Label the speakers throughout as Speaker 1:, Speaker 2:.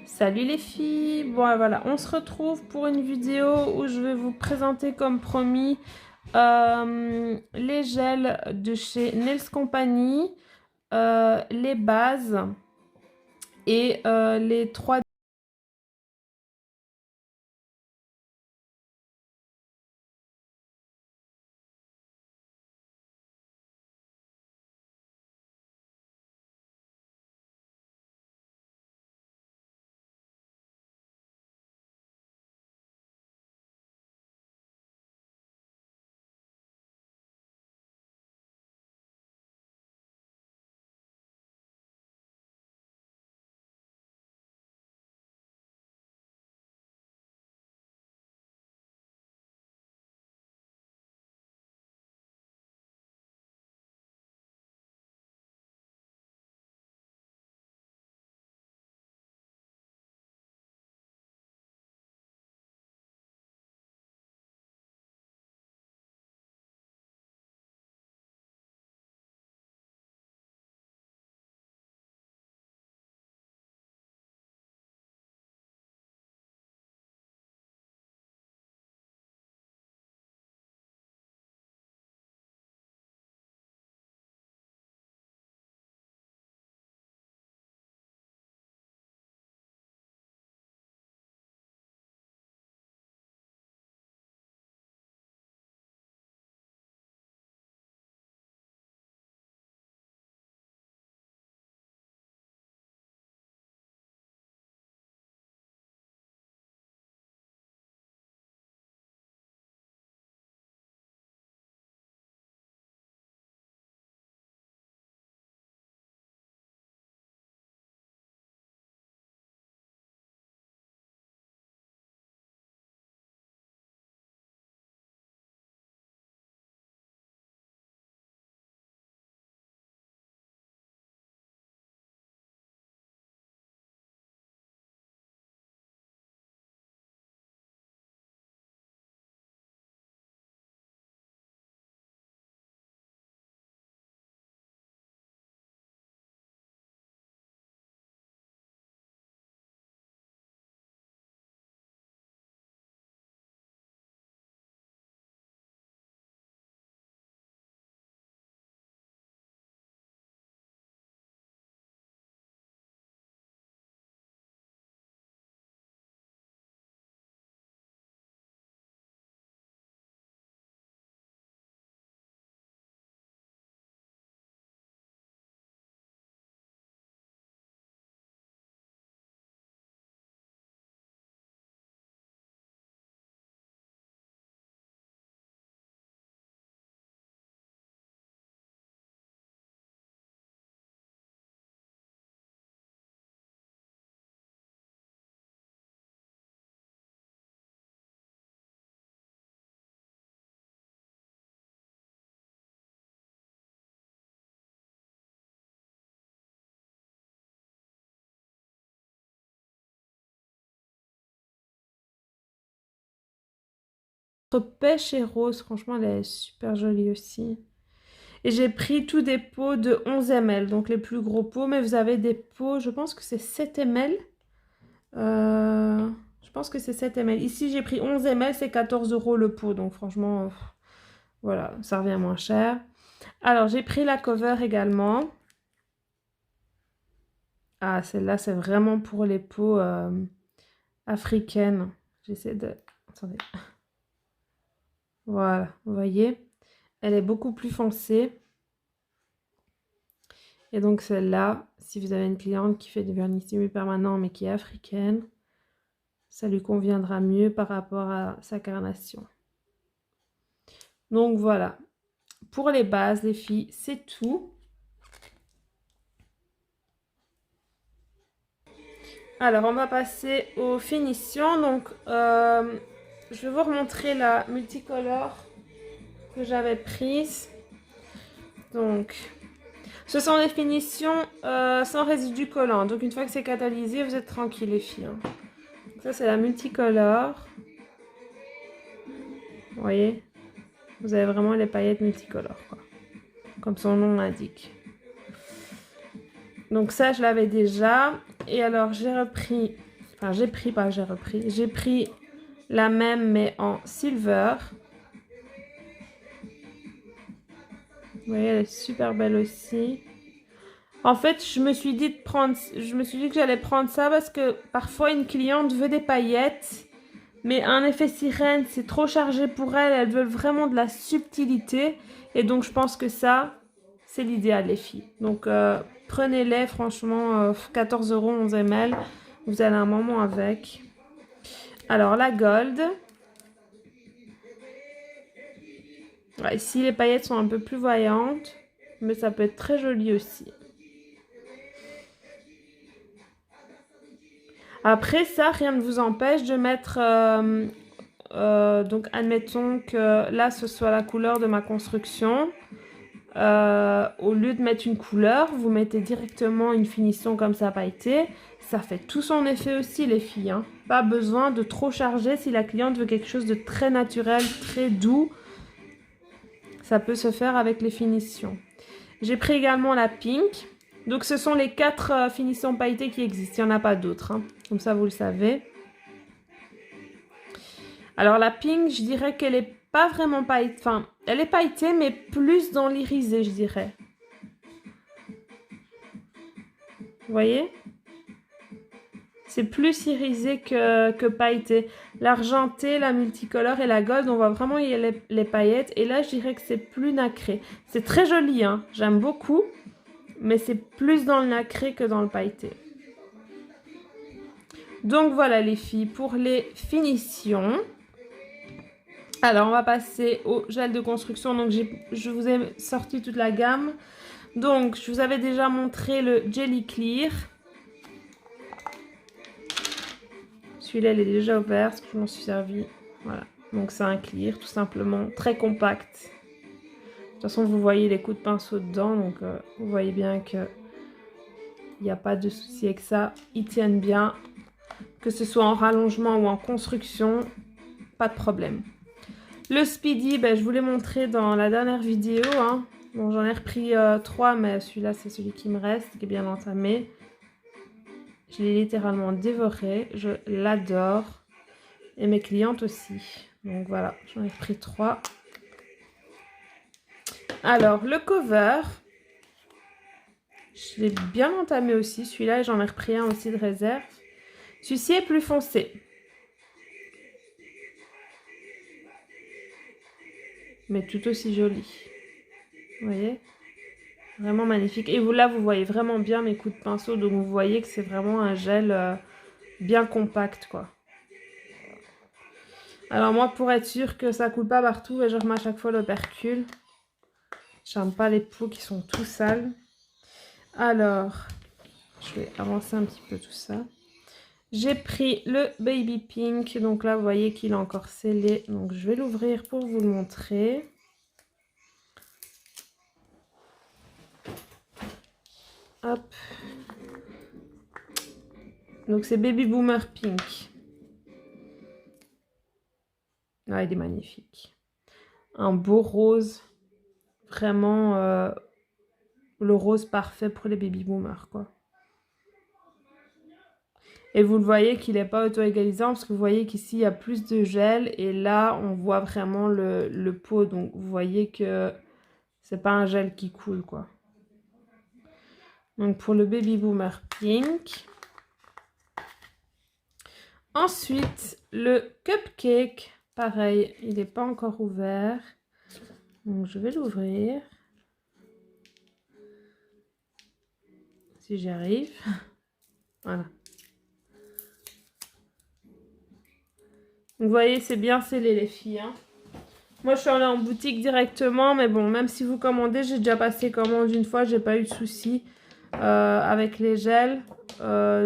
Speaker 1: Salut les filles, bon voilà, on se retrouve pour une vidéo où je vais vous présenter comme promis les gels de chez Nails Company, les bases et les trois. Pêche et rose, franchement elle est super jolie aussi. Et j'ai pris tous des pots de 11 ml, donc les plus gros pots, mais vous avez des pots, je pense que c'est 7 ml. Je pense que c'est 7 ml. Ici j'ai pris 11 ml, c'est 14 € le pot, donc franchement, voilà, ça revient moins cher. Alors j'ai pris la cover également. Ah, celle-là c'est vraiment pour les peaux africaines. J'essaie de... Attendez. Voilà, vous voyez, elle est beaucoup plus foncée. Et donc celle-là, si vous avez une cliente qui fait du vernis semi-permanent mais qui est africaine, ça lui conviendra mieux par rapport à sa carnation. Donc voilà, pour les bases, les filles, c'est tout. Alors, on va passer aux finitions. Donc, je vais vous remontrer la multicolore que j'avais prise. Donc, ce sont les finitions sans résidus collants. Donc, une fois que c'est catalysé, vous êtes tranquilles, les filles. Hein. Ça, c'est la multicolore. Vous voyez, vous avez vraiment les paillettes multicolores, quoi. Comme son nom l'indique. Donc ça, je l'avais déjà. Et alors, j'ai repris Enfin, j'ai pris, pas j'ai repris. J'ai pris la même, mais en silver. Vous voyez, elle est super belle aussi. En fait, je me suis dit que j'allais prendre ça parce que parfois une cliente veut des paillettes, mais un effet sirène, c'est trop chargé pour elle. Elle veut vraiment de la subtilité. Et donc, je pense que ça, c'est l'idéal, les filles. Donc, prenez-les, franchement, 14 € 11 ml. Vous allez un moment avec. Alors, la gold. Ouais, ici, les paillettes sont un peu plus voyantes, mais ça peut être très joli aussi. Après ça, rien ne vous empêche de mettre... donc, admettons que là, ce soit la couleur de ma construction. Au lieu de mettre une couleur, vous mettez directement une finition comme ça pailletée. Ça fait tout son effet aussi, les filles. Hein. Pas besoin de trop charger si la cliente veut quelque chose de très naturel, très doux. Ça peut se faire avec les finitions. J'ai pris également la pink. Donc, ce sont les 4 finitions pailletées qui existent. Il n'y en a pas d'autres. Hein. Comme ça, vous le savez. Alors, la pink, je dirais qu'elle n'est pas vraiment pailletée. Enfin, elle est pailletée, mais plus dans l'irisé, je dirais. Vous voyez? C'est plus irisé que pailleté. L'argenté, la multicolore et la gold, on voit vraiment les paillettes. Et là, je dirais que c'est plus nacré. C'est très joli, hein. J'aime beaucoup. Mais c'est plus dans le nacré que dans le pailleté. Donc voilà les filles pour les finitions. Alors on va passer au gel de construction. Donc je vous ai sorti toute la gamme. Donc je vous avais déjà montré le Jelly Clear. Celui-là il est déjà ouvert parce que je m'en suis servi. Voilà. Donc c'est un clear tout simplement. Très compact. De toute façon, vous voyez les coups de pinceau dedans, donc vous voyez bien que il n'y a pas de souci avec ça. Ils tiennent bien, que ce soit en rallongement ou en construction, pas de problème. Le Speedy, ben, je vous l'ai montré dans la dernière vidéo. Hein. Bon, j'en ai repris 3, mais celui-là, c'est celui qui me reste, qui est bien entamé. Je l'ai littéralement dévoré, je l'adore. Et mes clientes aussi. Donc voilà, j'en ai repris 3. Alors, le cover, je l'ai bien entamé aussi, celui-là, et j'en ai repris un aussi de réserve. Celui-ci est plus foncé. Mais tout aussi joli. Vous voyez? Vraiment magnifique. Et vous, là, vous voyez vraiment bien mes coups de pinceau, donc vous voyez que c'est vraiment un gel bien compact, quoi. Alors moi, pour être sûre que ça coule pas partout, je remets à chaque fois l'opercule. J'aime pas les pots qui sont tout sales. Alors, je vais avancer un petit peu tout ça. J'ai pris le Baby Pink. Donc là, vous voyez qu'il est encore scellé. Donc je vais l'ouvrir pour vous le montrer. Hop. Donc c'est Baby Boomer Pink. Ah, il est magnifique. Un beau rose. Vraiment le rose parfait pour les baby boomers, quoi. Et vous le voyez qu'il n'est pas auto-égalisant parce que vous voyez qu'ici il y a plus de gel et là on voit vraiment le pot. Donc vous voyez que c'est pas un gel qui coule, quoi. Donc pour le Baby Boomer Pink. Ensuite le Cupcake. Pareil, il n'est pas encore ouvert. Donc je vais l'ouvrir. Si j'y arrive. Voilà. Vous voyez, c'est bien scellé les filles. Hein. Moi, je suis allée en boutique directement. Mais bon, même si vous commandez, j'ai déjà passé commande une fois. J'ai pas eu de soucis avec les gels.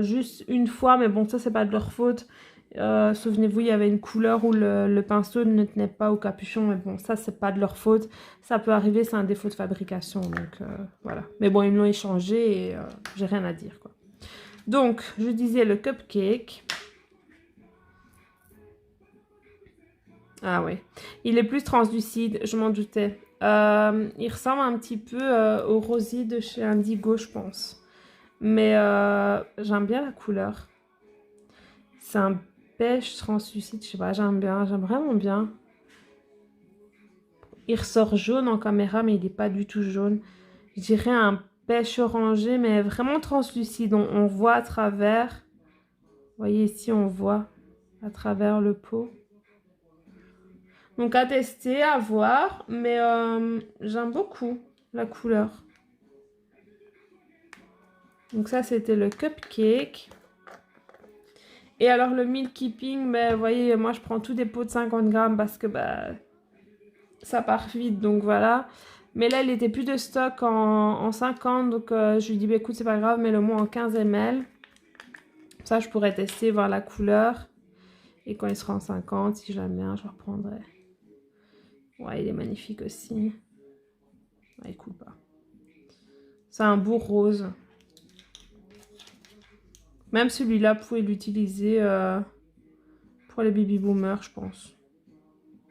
Speaker 1: Juste une fois. Mais bon, ça, c'est pas de leur faute. Souvenez-vous, il y avait une couleur où le pinceau ne tenait pas au capuchon. Mais bon, ça, c'est pas de leur faute. Ça peut arriver, c'est un défaut de fabrication. Donc, voilà. Mais bon, ils me l'ont échangé et j'ai rien à dire, quoi. Donc, je disais le Cupcake. Ah ouais, il est plus translucide, je m'en doutais. Il ressemble un petit peu au rosier de chez Indigo, je pense. Mais j'aime bien la couleur. C'est un beige translucide, je sais pas, j'aime vraiment bien. Il ressort jaune en caméra, mais il n'est pas du tout jaune. Je dirais un beige orangé, mais vraiment translucide. On voit à travers. Vous voyez ici, on voit à travers le pot. Donc à tester, à voir, mais j'aime beaucoup la couleur. Donc ça, c'était le cupcake. Et alors le meal keeping, ben, vous voyez, moi je prends tous des pots de 50 grammes parce que ça part vite, donc voilà. Mais là, il était plus de stock en 50, donc je lui dis, bah, écoute, c'est pas grave, mets-le-moi en 15 ml. Ça, je pourrais tester, voir la couleur. Et quand il sera en 50, si j'aime bien, je le reprendrai. Ouais, il est magnifique aussi. Ouais, il coule pas. C'est un beau rose. Même celui-là, vous pouvez l'utiliser pour les baby boomers, je pense.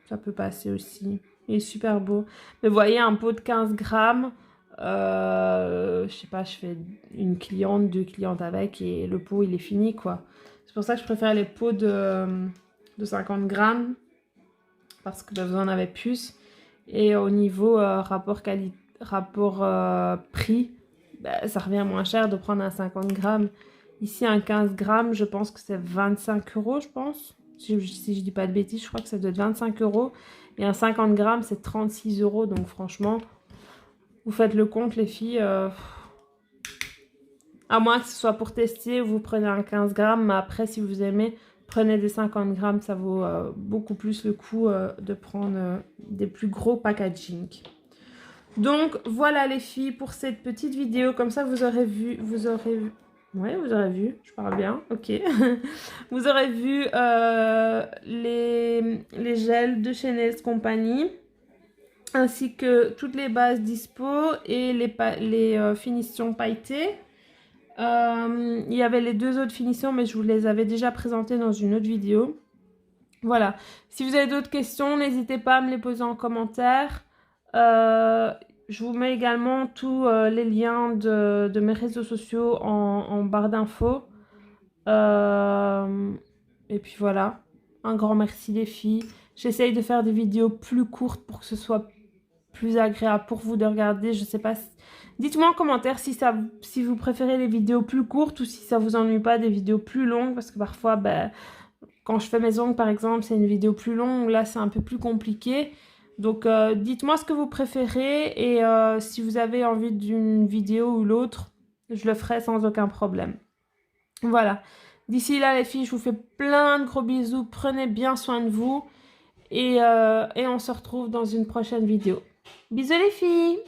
Speaker 1: Ça peut passer aussi. Il est super beau. Mais vous voyez, un pot de 15 grammes, je sais pas, je fais une cliente, 2 clientes avec et le pot, il est fini, quoi. C'est pour ça que je préfère les pots de 50 grammes parce que vous en avez plus. Et au niveau rapport prix, ça revient moins cher de prendre un 50 grammes. Ici, un 15 grammes, je pense que c'est 25 €, je pense. Si je dis pas de bêtises, je crois que ça doit être 25 €. Et un 50 grammes, c'est 36 €. Donc franchement, vous faites le compte, les filles. À moins que ce soit pour tester, vous prenez un 15 grammes. Mais après, si vous aimez, prenez des 50 grammes. Ça vaut beaucoup plus le coup de prendre des plus gros packaging. Donc voilà les filles pour cette petite vidéo. Comme ça, vous aurez vu... Oui, vous aurez vu, je parle bien, ok. Vous aurez vu les gels de chez Nails Company, ainsi que toutes les bases dispo et les finitions pailletées. Il y avait les 2 autres finitions, mais je vous les avais déjà présentées dans une autre vidéo. Voilà. Si vous avez d'autres questions, n'hésitez pas à me les poser en commentaire. Je vous mets également tous les liens de mes réseaux sociaux en barre d'infos. Et puis voilà. Un grand merci les filles. J'essaye de faire des vidéos plus courtes pour que ce soit plus agréable pour vous de regarder. Je sais pas. Dites-moi en commentaire si vous préférez les vidéos plus courtes ou si ça vous ennuie pas des vidéos plus longues. Parce que parfois, quand je fais mes ongles par exemple, c'est une vidéo plus longue. Là, c'est un peu plus compliqué. Donc dites-moi ce que vous préférez et si vous avez envie d'une vidéo ou l'autre, je le ferai sans aucun problème. Voilà. D'ici là les filles, je vous fais plein de gros bisous. Prenez bien soin de vous et on se retrouve dans une prochaine vidéo. Bisous les filles!